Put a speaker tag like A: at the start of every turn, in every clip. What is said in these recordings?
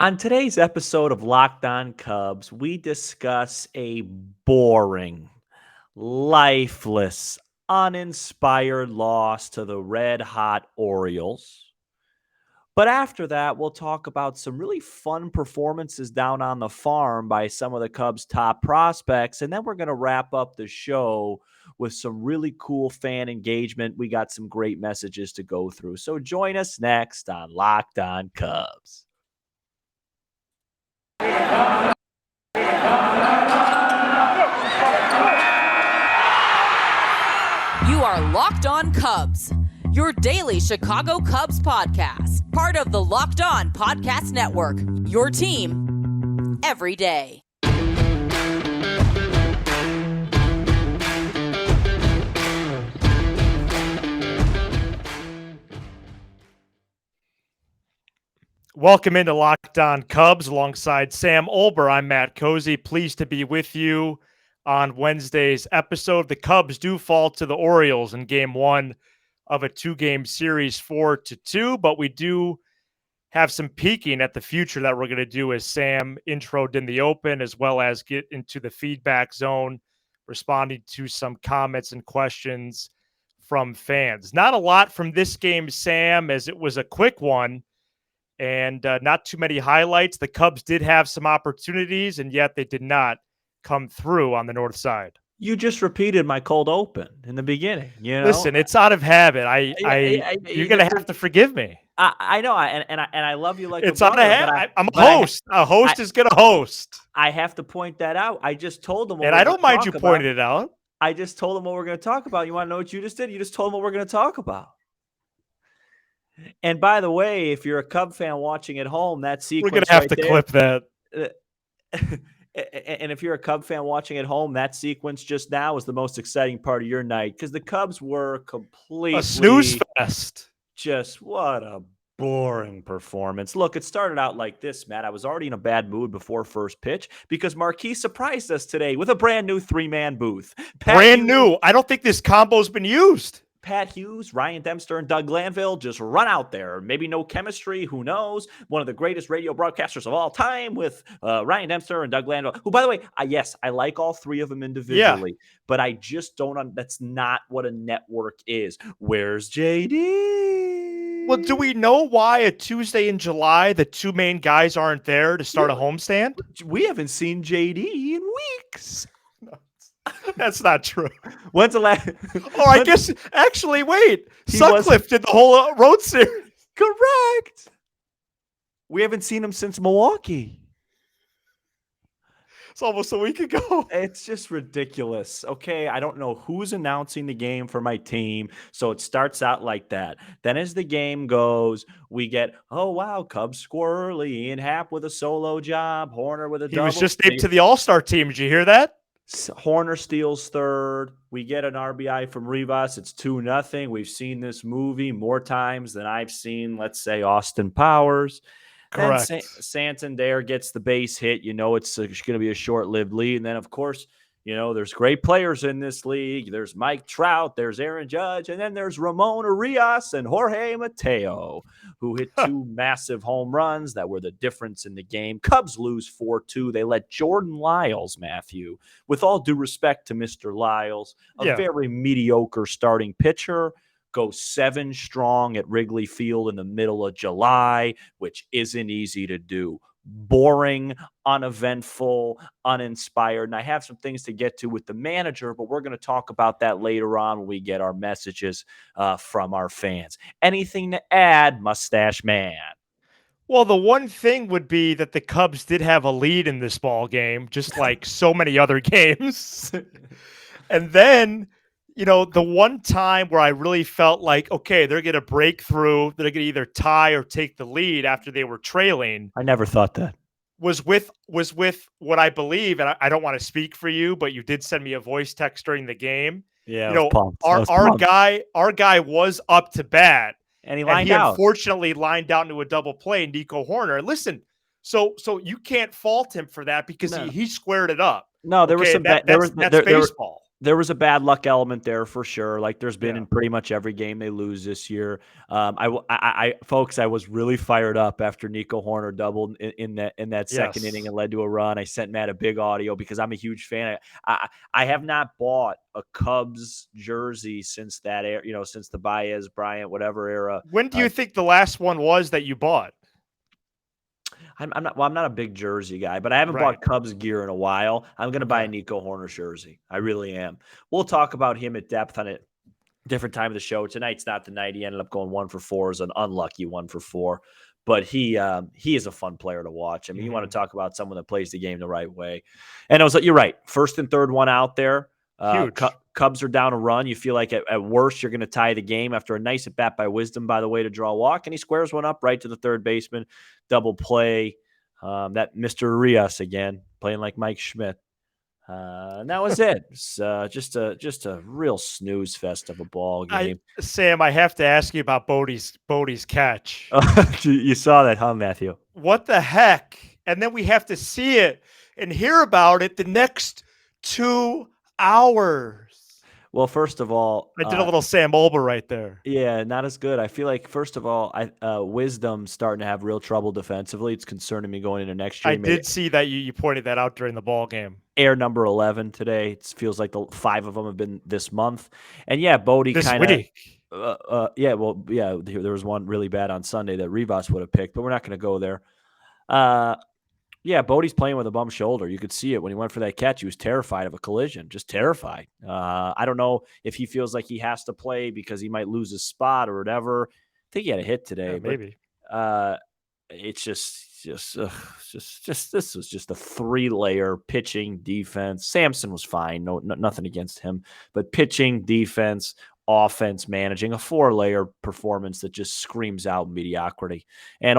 A: On today's episode of Locked On Cubs, we discuss a boring, lifeless, uninspired loss to the red hot Orioles. But after that, we'll talk about some really fun performances down on the farm by some of the Cubs' top prospects. And then we're going to wrap up the show with some really cool fan engagement. We got some great messages to go through. So join us next on Locked On Cubs.
B: You are Locked On Cubs, your daily Chicago Cubs podcast, part of the Locked On Podcast Network, your team every day.
C: Welcome into Locked On Cubs alongside Sam Olber. I'm Matt Cozy. Pleased to be with you on Wednesday's episode. The Cubs do fall to the Orioles in game one of a two-game series 4-2, but we do have some peeking at the future that we're going to do as Sam introed in the open, as well as get into the feedback zone, responding to some comments and questions from fans. Not a lot from this game, Sam, as it was a quick one. And not too many highlights. The Cubs did have some opportunities, and yet they did not come through on the north side.
A: You just repeated my cold open in the beginning.
C: Listen, it's out of habit. You're gonna have to forgive me.
A: I know, and I love you like
C: it's
A: a brother.
C: I'm a host. A host is gonna host.
A: I have to point that out. I just told them,
C: and I don't mind you pointing it out.
A: I just told them what we're going to talk about. You want to know what you just did? You just told them what we're going to talk about. And by the way, if you're a Cub fan watching at home, that sequence
C: we're going to have to clip that.
A: And if you're a Cub fan watching at home, that sequence just now was the most exciting part of your night because the Cubs were completely
C: a snooze fest.
A: Just what a boring performance. Look, it started out like this, Matt. I was already in a bad mood before first pitch because Marquis surprised us today with a brand new three-man booth.
C: Brand new. I don't think this combo's been used.
A: Pat Hughes, Ryan Dempster, and Doug Glanville just run out there. Maybe no chemistry, who knows? One of the greatest radio broadcasters of all time with Ryan Dempster and Doug Glanville, who, by the way, yes, I like all three of them individually, but I just don't, that's not what a network is. Where's JD?
C: Well, do we know why a Tuesday in July, the two main guys aren't there to start a homestand?
A: We haven't seen JD in weeks.
C: That's not true.
A: When's the last?
C: I guess actually, wait. Sutcliffe did the whole road series.
A: Correct. We haven't seen him since Milwaukee.
C: It's almost a week ago.
A: It's just ridiculous. Okay, I don't know who's announcing the game for my team, so it starts out like that. Then as the game goes, we get, oh, wow, Cubs score early. Ian Happ with a solo job. Horner with a double.
C: He was just named to the All-Star team. Did you hear that?
A: Horner steals third. We get an RBI from Rivas. It's 2-0. We've seen this movie more times than I've seen, let's say, Austin Powers.
C: Correct.
A: Then Santander gets the base hit. You know it's going to be a short-lived lead. And then, of course, you know, there's great players in this league. There's Mike Trout. There's Aaron Judge. And then there's Ramon Urias and Jorge Mateo, who hit two massive home runs that were the difference in the game. Cubs lose 4-2. They let Jordan Lyles, Matthew, with all due respect to Mr. Lyles, a very mediocre starting pitcher, go 7 strong at Wrigley Field in the middle of July, which isn't easy to do. Boring, uneventful, uninspired. And I have some things to get to with the manager, but we're going to talk about that later on when we get our messages from our fans. Anything to add, Mustache Man?
C: Well, the one thing would be that the Cubs did have a lead in this ball game, just like so many other games. And then, you know, the one time where I really felt like, okay, they're going to break through, they're going to either tie or take the lead after they were trailing.
A: I never thought that.
C: Was with what I believe, and I don't want to speak for you, but you did send me a voice text during the game.
A: Yeah,
C: you know, our guy was up to bat,
A: and he lined out.
C: Unfortunately, lined out into a double play. Nico Horner. Listen, so you can't fault him for that because he squared it up.
A: No, there was some.
C: That's baseball.
A: there was a bad luck element there for sure. Like there's been
C: Yeah.
A: in pretty much every game they lose this year. Folks, I was really fired up after Nico Horner doubled in that second inning
C: Yes.
A: and led to a run. I sent Matt a big audio because I'm a huge fan. I have not bought a Cubs jersey since that era, since the Baez Bryant whatever era.
C: When do you think the last one was that you bought?
A: I'm not a big jersey guy, but I haven't
C: Right.
A: bought Cubs gear in a while. I'm going to buy a
C: Okay.
A: Nico Horner jersey. I really am. We'll talk about him at depth on a different time of the show. Tonight's not the night. He ended up going 1-for-4 as an unlucky 1-for-4, but he is a fun player to watch. I mean, you want to talk about someone that plays the game the right way. And I was like, you're right. First and third one out there.
C: Huge.
A: Cubs are down a run. You feel like at worst you're going to tie the game after a nice at bat by Wisdom, by the way, to draw a walk, and he squares one up right to the third baseman. Double play. That Mr. Urias again, playing like Mike Schmidt. And that was it. It's just a real snooze fest of a ball game.
C: Sam, I have to ask you about Bodie's catch.
A: You saw that, huh, Matthew?
C: What the heck? And then we have to see it and hear about it the next 2 hours.
A: Well, first of all,
C: I did a little Sam Olber right there.
A: Yeah, not as good. I feel like, first of all, Wisdom's starting to have real trouble defensively. It's concerning me going into next year.
C: I did see that you pointed that out during the ball game.
A: Air number 11 today. It feels like the 5 of them have been this month. And yeah, Bodie kind of. There was one really bad on Sunday that Rivas would have picked, but we're not going to go there. Yeah, Bodie's playing with a bum shoulder. You could see it when he went for that catch. He was terrified of a collision, just terrified. I don't know if he feels like he has to play because he might lose his spot or whatever. I think he had a hit today.
C: Yeah, maybe.
A: It's just this was just a 3-layer pitching defense. Samson was fine. No, nothing against him, but pitching, defense, offense, managing a 4-layer performance that just screams out mediocrity. And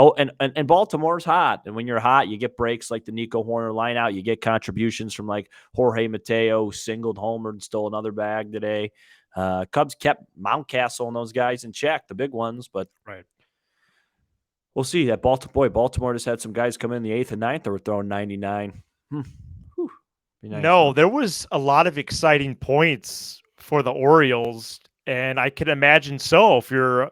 A: Baltimore's hot. And when you're hot, you get breaks like the Nico Horner line out. You get contributions from like Jorge Mateo, who singled homer and stole another bag today. Cubs kept Mountcastle and those guys in check, the big ones, but
C: right.
A: We'll see. That Baltimore just had some guys come in the 8th and 9th that were throwing 99. Nice,
C: no, there was a lot of exciting points for the Orioles. And I can imagine so if you're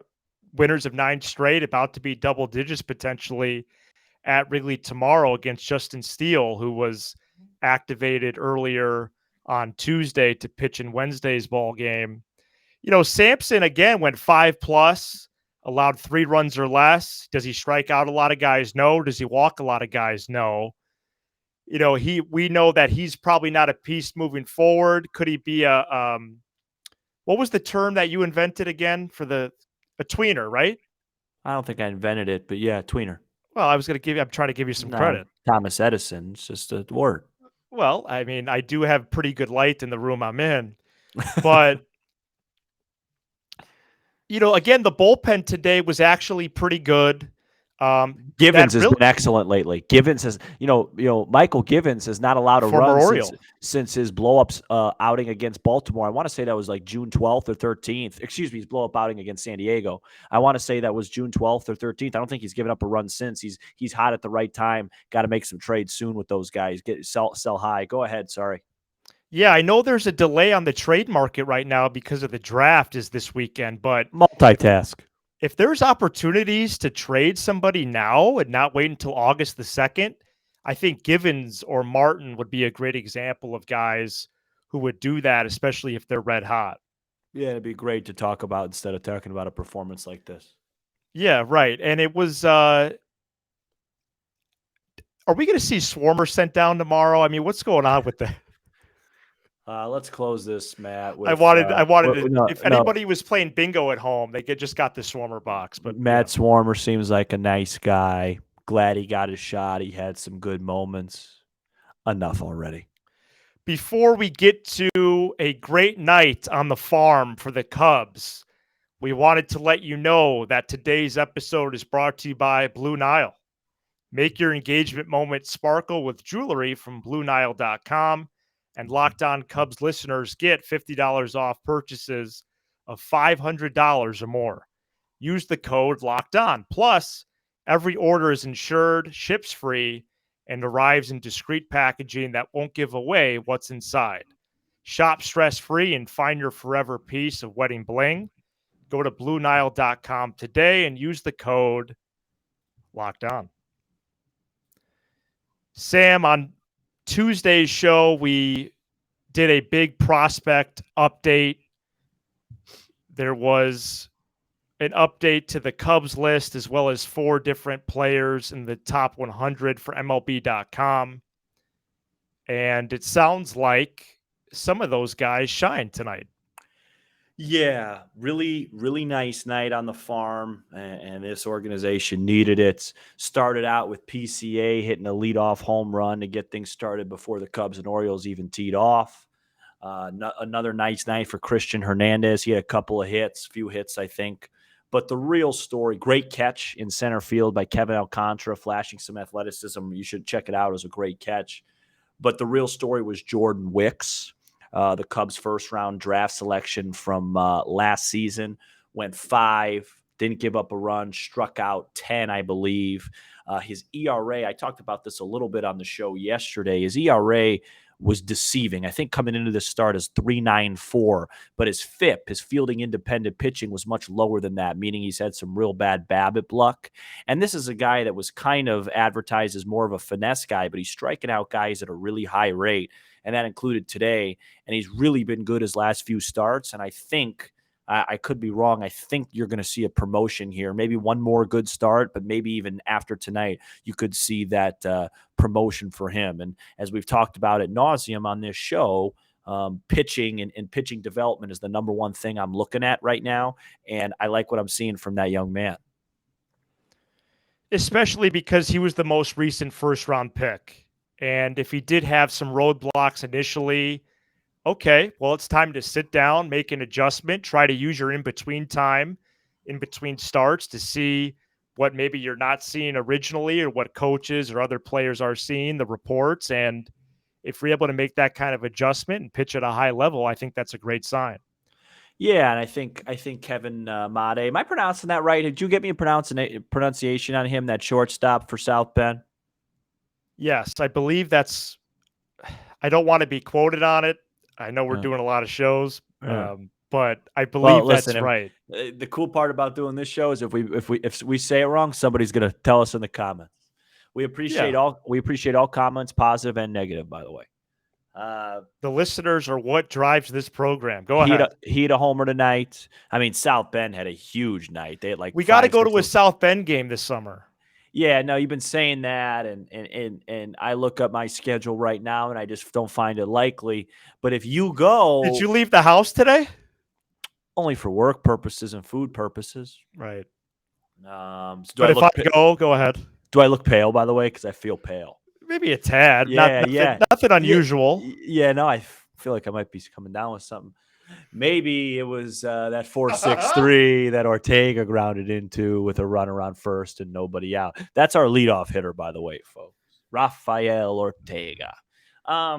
C: winners of 9 straight, about to be double digits potentially at Wrigley tomorrow against Justin Steele, who was activated earlier on Tuesday to pitch in Wednesday's ball game. Sampson again went 5+, allowed 3 runs or less. Does he strike out a lot of guys? No. Does he walk a lot of guys? No. We know that he's probably not a piece moving forward. Could he be a what was the term that you invented again for a tweener, right?
A: I don't think I invented it, but yeah, tweener.
C: Well, I'm trying to give you some credit.
A: Thomas Edison, it's just a word.
C: Well, I mean, I do have pretty good light in the room I'm in, but again, the bullpen today was actually pretty good.
A: Givens has been excellent lately. Givens has, Michael Givens has not allowed a run since his blow-ups outing against Baltimore. I want to say that was like June 12th or 13th. Excuse me, his blow-up outing against San Diego. I want to say that was June 12th or 13th. I don't think he's given up a run since. He's hot at the right time. Got to make some trades soon with those guys. Sell high. Go ahead. Sorry.
C: Yeah, I know there's a delay on the trade market right now because of the draft is this weekend, but
A: multitask.
C: If there's opportunities to trade somebody now and not wait until August the 2nd, I think Givens or Martin would be a great example of guys who would do that, especially if they're red hot.
A: Yeah, it'd be great to talk about instead of talking about a performance like this.
C: Yeah, right. And it was are we going to see Swarmer sent down tomorrow? I mean, what's going on with that?
A: Let's close this, Matt.
C: I wanted to. If anybody was playing bingo at home, they just got the Swarmer box. But
A: Matt Swarmer seems like a nice guy. Glad he got his shot. He had some good moments. Enough already.
C: Before we get to a great night on the farm for the Cubs, we wanted to let you know that today's episode is brought to you by Blue Nile. Make your engagement moment sparkle with jewelry from BlueNile.com. And Locked On Cubs listeners get $50 off purchases of $500 or more. Use the code Locked On. Plus, every order is insured, ships free, and arrives in discreet packaging that won't give away what's inside. Shop stress-free and find your forever piece of wedding bling. Go to BlueNile.com today and use the code LOCKEDON. Sam, on Tuesday's show, we did a big prospect update. There was an update to the Cubs list as well as 4 different players in the top 100 for MLB.com. And it sounds like some of those guys shine tonight.
A: Yeah, really, really nice night on the farm, and this organization needed it. Started out with PCA hitting a leadoff home run to get things started before the Cubs and Orioles even teed off. Another nice night for Christian Hernandez. He had a couple of hits, few hits, I think. But the real story, great catch in center field by Kevin Alcantara, flashing some athleticism. You should check it out. It was a great catch. But the real story was Jordan Wicks. The Cubs' first-round draft selection from last season, went 5, didn't give up a run, struck out 10, I believe. His ERA, I talked about this a little bit on the show yesterday. His ERA was deceiving. I think coming into this start is 3.94, but his FIP, his fielding independent pitching, was much lower than that, meaning he's had some real bad BABIP luck. And this is a guy that was kind of advertised as more of a finesse guy, but he's striking out guys at a really high rate, and that included today. And he's really been good his last few starts, and I think I could be wrong. I think you're going to see a promotion here. Maybe one more good start, but maybe even after tonight, you could see that promotion for him. And as we've talked about ad nauseum on this show, pitching and pitching development is the number one thing I'm looking at right now. And I like what I'm seeing from that young man.
C: Especially because he was the most recent first-round pick. And if he did have some roadblocks initially, okay, well, it's time to sit down, make an adjustment, try to use your in-between time, in between starts to see what maybe you're not seeing originally or what coaches or other players are seeing, the reports. And if you're able to make that kind of adjustment and pitch at a high level, I think that's a great sign.
A: Yeah, and I think Kevin Made, am I pronouncing that right? Did you get me a pronunciation on him, that shortstop for South Bend?
C: Yes, I believe that's – I don't want to be quoted on it. I know we're doing a lot of shows, but I believe that's right.
A: The cool part about doing this show is if we say it wrong, somebody's going to tell us in the comments. We appreciate all comments, positive and negative, by the way.
C: The listeners are what drives this program. Go ahead.
A: He had a homer tonight. I mean, South Bend had a huge night. They had like
C: we got to go to a South Bend game this summer.
A: Yeah, no, you've been saying that, and I look up my schedule right now, and I just don't find it likely. But if you go,
C: did you leave the house today?
A: Only for work purposes and food purposes,
C: right?
A: So
C: but if I go ahead.
A: Do I look pale, by the way? Because I feel pale.
C: Maybe a tad. Nothing unusual.
A: Yeah, no, I feel like I might be coming down with something. Maybe it was that 4.63 that Ortega grounded into with a runner on first and nobody out. That's our leadoff hitter, by the way, folks. Rafael Ortega. I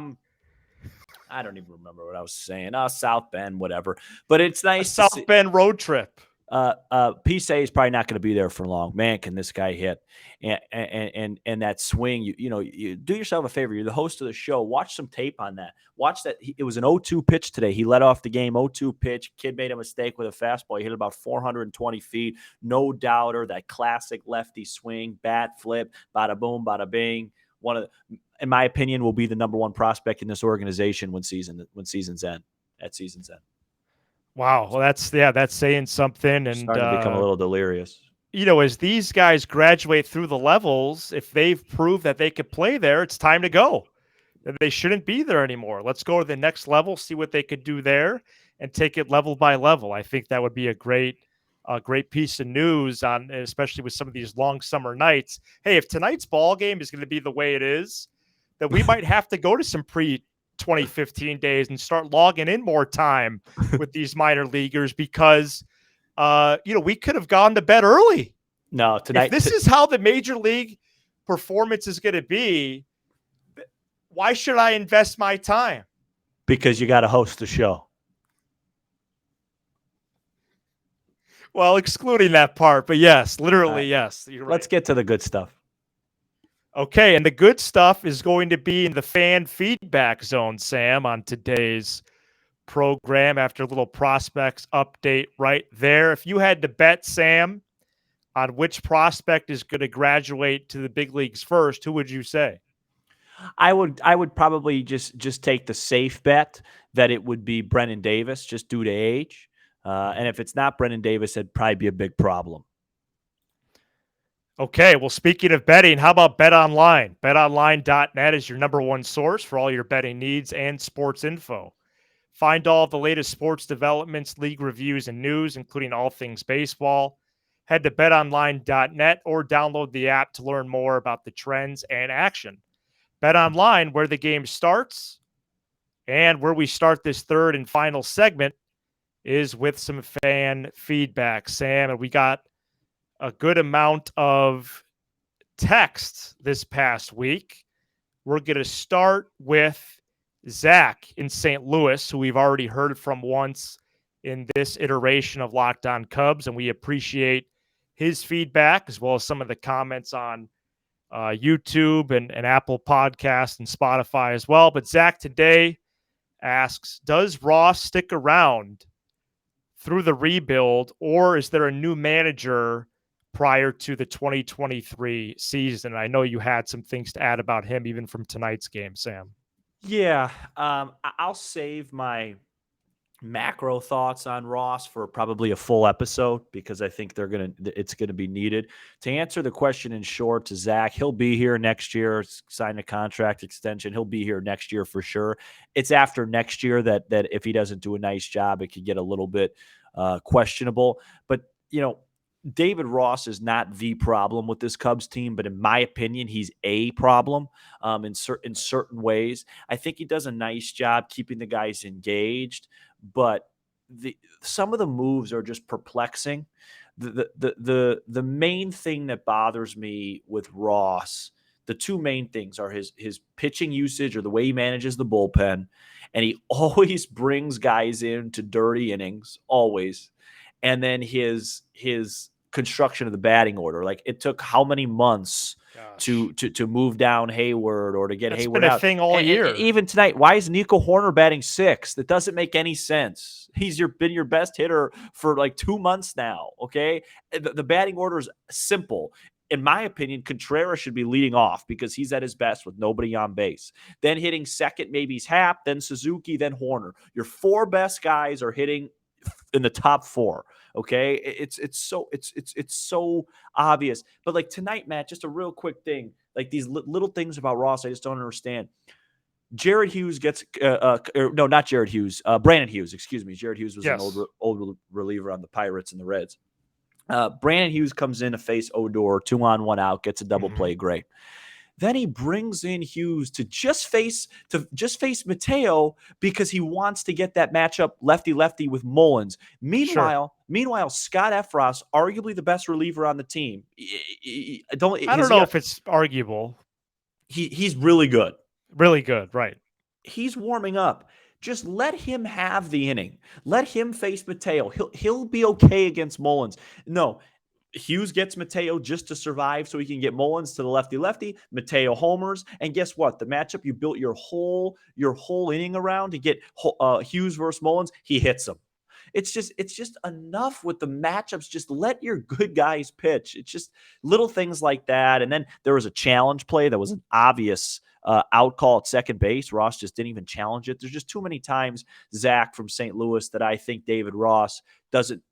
A: don't even remember what I was saying. South Bend, whatever. But it's nice.
C: South Bend road trip.
A: PCA is probably not going to be there for long. Man, can this guy hit? And that swing, you do yourself a favor. You're the host of the show. Watch some tape on that. Watch that. It was an 0-2 pitch today. He led off the game, 0-2 pitch. Kid made a mistake with a fastball. He hit about 420 feet. No doubter. That classic lefty swing, bat flip, bada boom, bada bing. In my opinion, will be the number one prospect in this organization when season's end. At season's end.
C: Wow. Well, that's saying something. And
A: starting to become a little delirious.
C: As these guys graduate through the levels, if they've proved that they could play there, it's time to go. They shouldn't be there anymore. Let's go to the next level, see what they could do there, and take it level by level. I think that would be a great piece of news especially with some of these long summer nights. Hey, if tonight's ball game is going to be the way it is, then we might have to go to some 2015 days and start logging in more time with these minor leaguers because, we could have gone to bed early.
A: No, tonight.
C: If this is how the major league performance is going to be, why should I invest my time?
A: Because you got to host the show.
C: Well, excluding that part, but yes, literally, yes. You're right.
A: Let's get to the good stuff.
C: Okay, and the good stuff is going to be in the fan feedback zone, Sam, on today's program after a little prospects update right there. If you had to bet, Sam, on which prospect is going to graduate to the big leagues first, who would you say?
A: I would probably just take the safe bet that it would be Brennan Davis, just due to age. And if it's not Brennan Davis, it'd probably be a big problem.
C: Okay, well, speaking of betting, how about BetOnline? BetOnline.net is your number one source for all your betting needs and sports info. Find all of the latest sports developments, league reviews, and news, including all things baseball. Head to betonline.net or download the app to learn more about the trends and action. BetOnline, where the game starts, and where we start this third and final segment is with some fan feedback, Sam. And we got a good amount of texts this past week. We're going to start with Zach in St. Louis, who we've already heard from once in this iteration of Locked On Cubs, and we appreciate his feedback as well as some of the comments on YouTube and Apple Podcasts and Spotify as well. But Zach today asks, does Ross stick around through the rebuild, or is there a new manager prior to the 2023 season? I know you had some things to add about him even from tonight's game, Sam.
A: Yeah, I'll save my macro thoughts on Ross for probably a full episode because I think it's gonna be needed. To answer the question in short, to Zach, he'll be here next year. Sign a contract extension. He'll be here next year for sure. It's after next year that if he doesn't do a nice job, it could get a little bit questionable. But David Ross is not the problem with this Cubs team, but in my opinion, he's a problem in certain ways. I think he does a nice job keeping the guys engaged, but some of the moves are just perplexing. The main thing that bothers me with Ross, the two main things are his pitching usage or the way he manages the bullpen, and he always brings guys into dirty innings, always. And then his construction of the batting order. Like, it took how many months to move down Hayward or to get Hayward
C: been a
A: out.
C: thing all year.
A: And even tonight, why is Nico Horner batting sixth? That doesn't make any sense. He's been your best hitter for like 2 months now. Okay, the batting order is simple. In my opinion, Contreras should be leading off because he's at his best with nobody on base. Then hitting second, maybe he's Happ, then Suzuki, then Horner. Your four best guys are hitting in the top four. Okay, it's so obvious. But like tonight, Matt, just a real quick thing. Like these little things about Ross, I just don't understand. Jared Hughes gets no, not Jared Hughes. Brandon Hughes, excuse me. Jared Hughes was an old reliever on the Pirates and the Reds. Brandon Hughes comes in to face Odor, 2-on-1 out, gets a double play, great. Then he brings in Hughes to just face Mateo because he wants to get that matchup lefty-lefty with Mullins. Meanwhile, Scott Effross, arguably the best reliever on the team.
C: I don't know if it's arguable.
A: He's really good.
C: Really good, right.
A: He's warming up. Just let him have the inning. Let him face Mateo. He'll be okay against Mullins. No, Hughes gets Mateo just to survive so he can get Mullins to the lefty-lefty. Mateo homers. And guess what? The matchup you built your whole inning around to get Hughes versus Mullins, he hits him. It's just enough with the matchups. Just let your good guys pitch. It's just little things like that. And then there was a challenge play that was an obvious out call at second base. Ross just didn't even challenge it. There's just too many times, Zach from St. Louis, that I think David Ross doesn't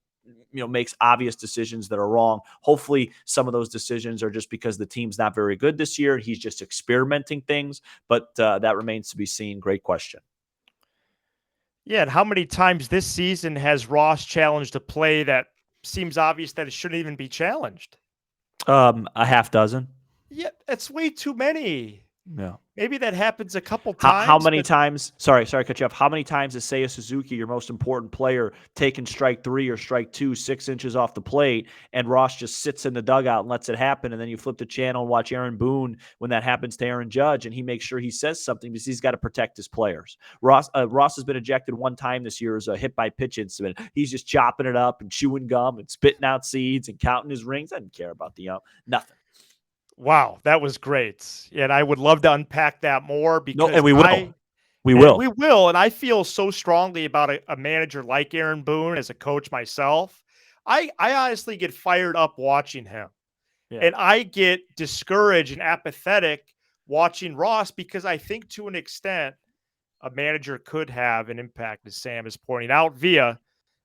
A: makes obvious decisions that are wrong. Hopefully some of those decisions are just because the team's not very good this year and he's just experimenting things, but that remains to be seen. Great question.
C: Yeah, and how many times this season has Ross challenged a play that seems obvious that it shouldn't even be challenged?
A: A half dozen.
C: Yeah, that's way too many.
A: Yeah.
C: Maybe that happens a couple times.
A: How many times? Sorry to cut you off. How many times is Seiya Suzuki, your most important player, taking strike 3 or strike 2, 6 inches off the plate, and Ross just sits in the dugout and lets it happen, and then you flip the channel and watch Aaron Boone when that happens to Aaron Judge, and he makes sure he says something because he's got to protect his players. Ross has been ejected one time this year as a hit by pitch incident. He's just chopping it up and chewing gum and spitting out seeds and counting his rings. I didn't care about the nothing.
C: Wow, that was great. And I would love to unpack that more because
A: and we will. We
C: And
A: will.
C: we will. And I feel so strongly about a manager like Aaron Boone as a coach myself. I honestly get fired up watching him.
A: Yeah.
C: And I get discouraged and apathetic watching Ross because I think to an extent a manager could have an impact, as Sam is pointing out, via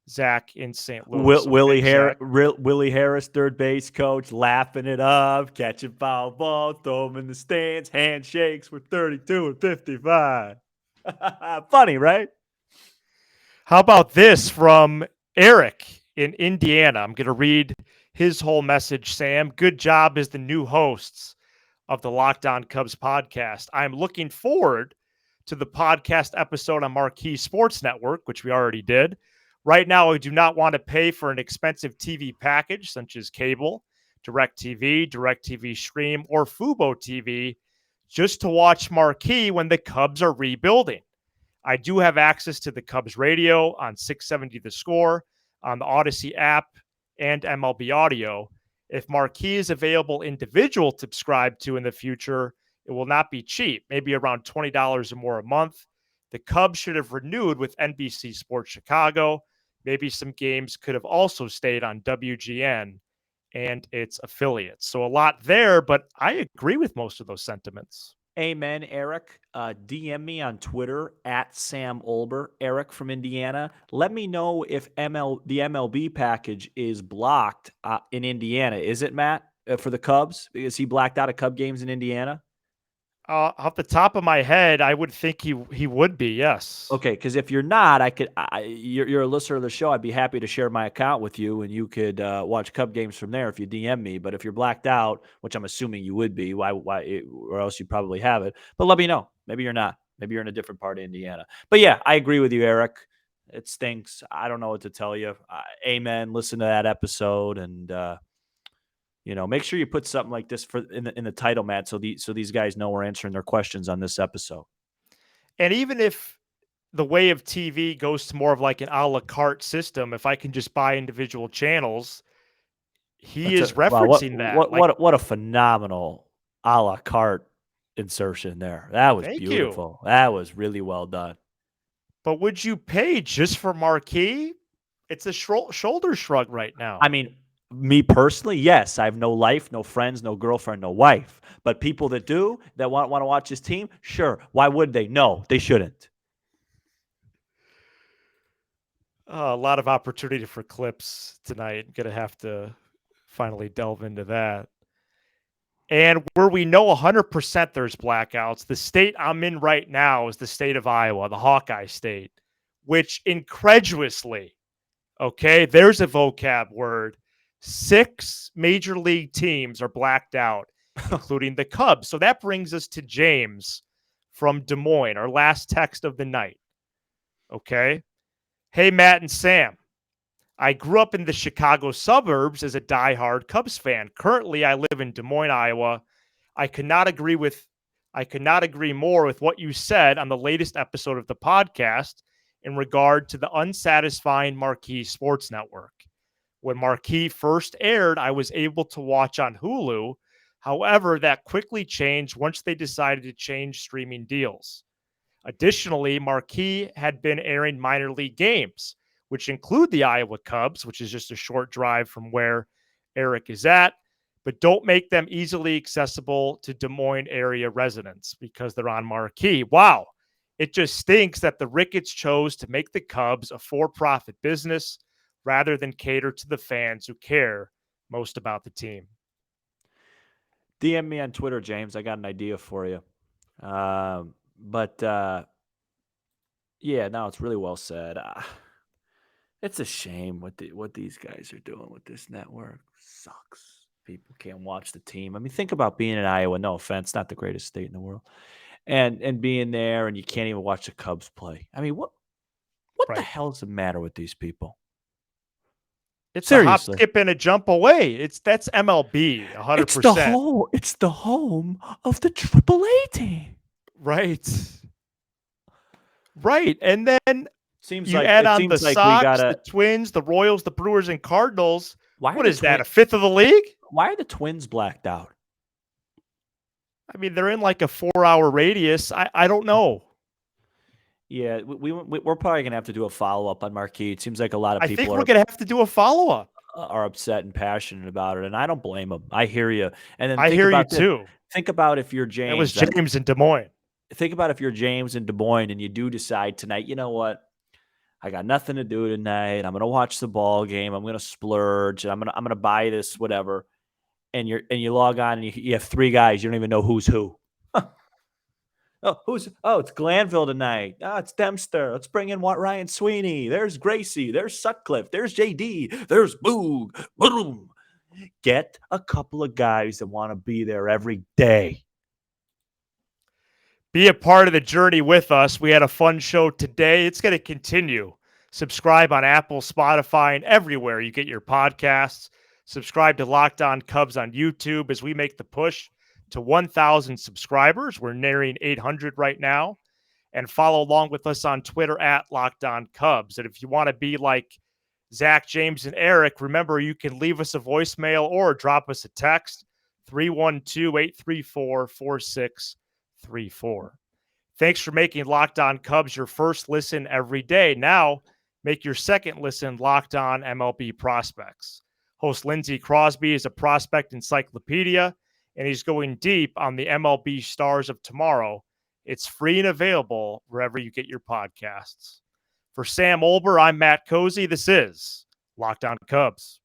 C: Zach in St. Louis. So thanks, Zach.
A: Willie Harris, third base coach, laughing it up, catching foul balls, throw them in the stands, handshakes with 32 and 55. Funny, right?
C: How about this from Eric in Indiana? I'm going to read his whole message, Sam. Good job as the new hosts of the Locked On Cubs podcast. I'm looking forward to the podcast episode on Marquee Sports Network, which we already did. Right now, I do not want to pay for an expensive TV package such as cable, DirecTV Stream, or Fubo TV just to watch Marquee when the Cubs are rebuilding. I do have access to the Cubs radio on 670 The Score, on the Odyssey app, and MLB Audio. If Marquee is available individual to subscribe to in the future, it will not be cheap, maybe around $20 or more a month. The Cubs should have renewed with NBC Sports Chicago. Maybe some games could have also stayed on WGN and its affiliates. So a lot there, but I agree with most of those sentiments.
A: Amen, Eric. DM me on Twitter at Sam Olber, Eric from Indiana. Let me know if the MLB package is blocked in Indiana. Is it, Matt, for the Cubs? Is he blacked out of Cub games in Indiana?
C: Off the top of my head, I would think he would be, yes.
A: Okay, because if you're not, you're a listener of the show. I'd be happy to share my account with you, and you could watch Cub games from there if you DM me. But if you're blacked out, which I'm assuming you would be, or else you probably have it. But let me know. Maybe you're not. Maybe you're in a different part of Indiana. But yeah, I agree with you, Eric. It stinks. I don't know what to tell you. Amen. Listen to that episode, and make sure you put something like this in the title, Matt, so these guys know we're answering their questions on this episode.
C: And even if the way of TV goes to more of like an a la carte system, if I can just buy individual channels, he is referencing that.
A: What a phenomenal a la carte insertion there. That was beautiful. That was really well done.
C: But would you pay just for Marquee? It's a shoulder shrug right now.
A: I mean, me personally, yes. I have no life, no friends, no girlfriend, no wife. But people that do, that want to watch his team, sure. Why would they? No, they shouldn't.
C: A lot of opportunity for clips tonight. Going to have to finally delve into that. And where we know 100% there's blackouts, the state I'm in right now is the state of Iowa, the Hawkeye state, which incredulously, okay, there's a vocab word, 6 major league teams are blacked out, including the Cubs. So that brings us to James from Des Moines, our last text of the night. Okay. Hey, Matt and Sam. I grew up in the Chicago suburbs as a diehard Cubs fan. Currently, I live in Des Moines, Iowa. I could not agree more with what you said on the latest episode of the podcast in regard to the unsatisfying Marquee Sports Network. When Marquee first aired, I was able to watch on Hulu. However, that quickly changed once they decided to change streaming deals. Additionally, Marquee had been airing minor league games, which include the Iowa Cubs, which is just a short drive from where Eric is at, but don't make them easily accessible to Des Moines area residents because they're on Marquee. Wow. It just stinks that the Ricketts chose to make the Cubs a for-profit business rather than cater to the fans who care most about the team.
A: DM me on Twitter, James. I got an idea for you. Yeah, no, it's really well said. It's a shame what these guys are doing with this network. Sucks. People can't watch the team. I mean, think about being in Iowa. No offense, not the greatest state in the world, and being there, and you can't even watch the Cubs play. I mean, what the hell is the matter with these people?
C: It's
A: seriously
C: a hop, skip, and a jump away. That's MLB, 100%.
A: It's the home of the AAA team.
C: Right, and then you add on the Sox, the Twins, the Royals, the Brewers, and Cardinals. What is that, a fifth of the league?
A: Why are the Twins blacked out?
C: I mean, they're in like a 4-hour radius. I don't know.
A: Yeah, we're probably gonna have to do a follow up on Marquis. It seems like a lot of
C: I think
A: people
C: we're going to have to do a follow-up.
A: are upset and passionate about it, and I don't blame them. I hear you. And then
C: I
A: think
C: hear you
A: about this.
C: too.
A: Think about if you're
C: It was
A: James.
C: James in Des Moines.
A: Think about if you're James in Des Moines and you do decide tonight. You know what? I got nothing to do tonight. I'm gonna watch the ball game. I'm gonna splurge. I'm gonna buy this whatever. And you log on and you have three guys. You don't even know who's who. It's Glanville tonight. It's Dempster. Let's bring in Ryan Sweeney. There's Gracie. There's Sutcliffe. There's JD. There's Boog. Boom. Get a couple of guys that want to be there every day.
C: Be a part of the journey with us. We had a fun show today. It's going to continue. Subscribe on Apple, Spotify, and everywhere you get your podcasts. Subscribe to Locked On Cubs on YouTube as we make the push to 1,000 subscribers. We're nearing 800 right now. And follow along with us on Twitter at Locked On Cubs. And if you want to be like Zach, James, and Eric, remember you can leave us a voicemail or drop us a text, 312-834-4634. Thanks for making Locked On Cubs your first listen every day. Now, make your second listen Locked On MLB Prospects. Host Lindsey Crosby is a prospect encyclopedia, and he's going deep on the MLB stars of tomorrow. It's free and available wherever you get your podcasts. For Sam Olber, I'm Matt Cozy. This is Locked On Cubs.